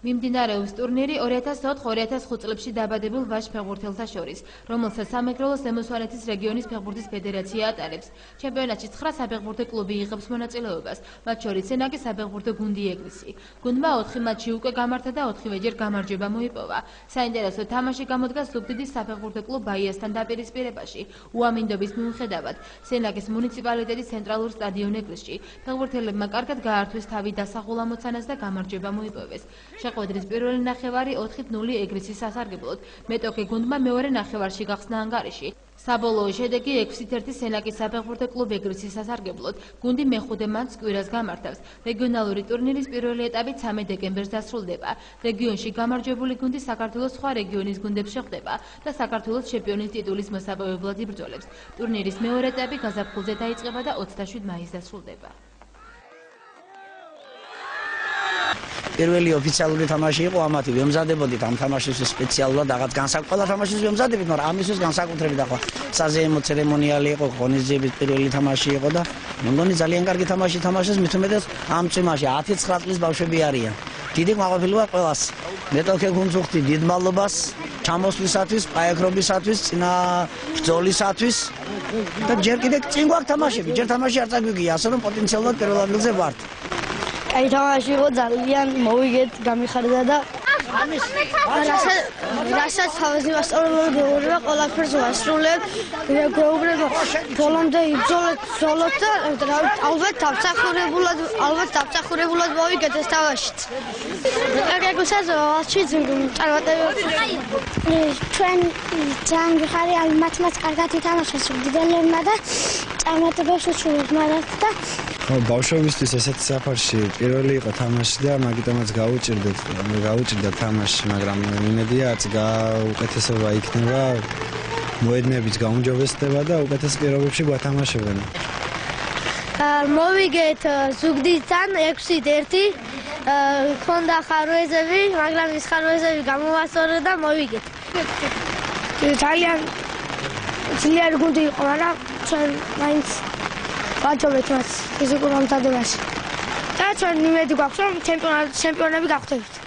მიმდინარეობს ტურნირი 2004-2005 წლებში დაბადებულ ვაჟ ფეხბურთელთა შორის, რომელსაც სამეგრელოს ზემო სვანეთის რეგიონის ფეხბურთის ფედერაცია ატარებს. ჩემპიონატში 9 საფეხბურთო კლუბი იღებს მონაწილეობას, მათ შორის სენაკის საფეხბურთო გუნდი ეგრისი. გუნდმა 4 მატჩი უკვე გამართა და 4-ვეჯერ გამარჯვება მოიპოვა. საინტერესო თამაში გამოდგა სუგდიდის საფეხბურთო კლუბ ბაიასთან დაპირისპირებაში. უამინდობის მიუხედავად, სენაკის მუნიციპალიტეტის ცენტრალურ სტადიონ ეგრისში ფეხბურთელებმა კარგად გაართვეს თავი დასახულ ამოცანას და გამარჯვება მოიპოვეს. შეხვედრის პირველი ნახევარი 4-0 ეგრისის სასარგებლოდ, მეტოქე გუნდმა მეორე ნახევარში გახსნა ანგარიში. საბოლოო შედეგი 6-1 სენაკის საფეხბურთო კლუბ ეგრისის სასარგებლოდ, გუნდი მეხუთე მატჩს კვირას გამართავს. რეგიონალური ტურნირის პირველი ეტაპი 13 დეკემბერს დასრულდება. რეგიონში გამარჯვებული გუნდი საქართველოს სხვა რეგიონის გუნდებს შეხვდება და საქართველოს ჩემპიონის ტიტულის მოსაპოვებლად იბრძოლებს. ტურნირის მეორე ეტაპი გაზაფხულზე დაიწყება და 27 მაისს დასრულდება. პირველი ოფიციალური თამაში იყო ამათი, ვემზადებოდით ამ თამაშისთვის სპეციალურად რაღაც განსაკუთრებულ თამაშის ვემზადებით, მაგრამ ამისთვის განსაკუთრებით ახლა საზეიმო ცერემონიალი იყო, ღონისძიების პირველი თამაში იყო და მე მგონი ძალიან კარგი თამაში თამაშეს, მით უმეტეს ამ წვიმაში 10-9 წლის ბავშვები არიან. დიდი კმაყოფილება ყველას. მეტოქე გუნდს ვუხდი დიდ მადლობას ჩამოსვლისათვის, პაექრობისათვის, წინა ბრძოლისათვის და ჯერ კიდევ წინ გვაქვს თამაშები, ჯერ თამაში არ წაგვიგია, ასე რომ პოტენციალურად პირველ ადგილზე ვართ. Ai თამაში იყო ძალიან მოვიგეთ, გამიხარდა და რასაც თავისი მასწავლებელი გეუბნება ყველაფერს ვასრულებ, გეუბნება ბოლომდე იბრძოლოთ და ალბათ დამსახურებულად მოვიგეთ ეს თამაშიც. გაგეგმოთ ასჩი წარმატებები. ჩვენ ძალიან ვიხარი მათმაც კარგად ითამაშეს მდიდელებმა და წარმატებებს უშურვებთ მათ და ბავშვებისთვის ესეთი საფარში პირველი იყო თამაში და მაგიტომაც გაუჭირდა თამაში, მაგრამ იმედია არც გაუკეთესობა იქნება, მოედნებიც გაუმჯობესდება და უკეთეს პირობებში გვათამაშებენ. მოვიგეთ ზუგდიდთან 6-1, ქონდა ხარვეზები, მაგრამ ის ხარვეზები გამოვასწორე და მოვიგეთ. ძალიან ძლიერი გუნდი იყო, მაგრამ ჩვენ მაინც ვაჯობეთ მას ფიზიკურ მომზადებაში. და ჩვენ იმედი გვაქვს, რომ ჩემპიონები გავხდებით.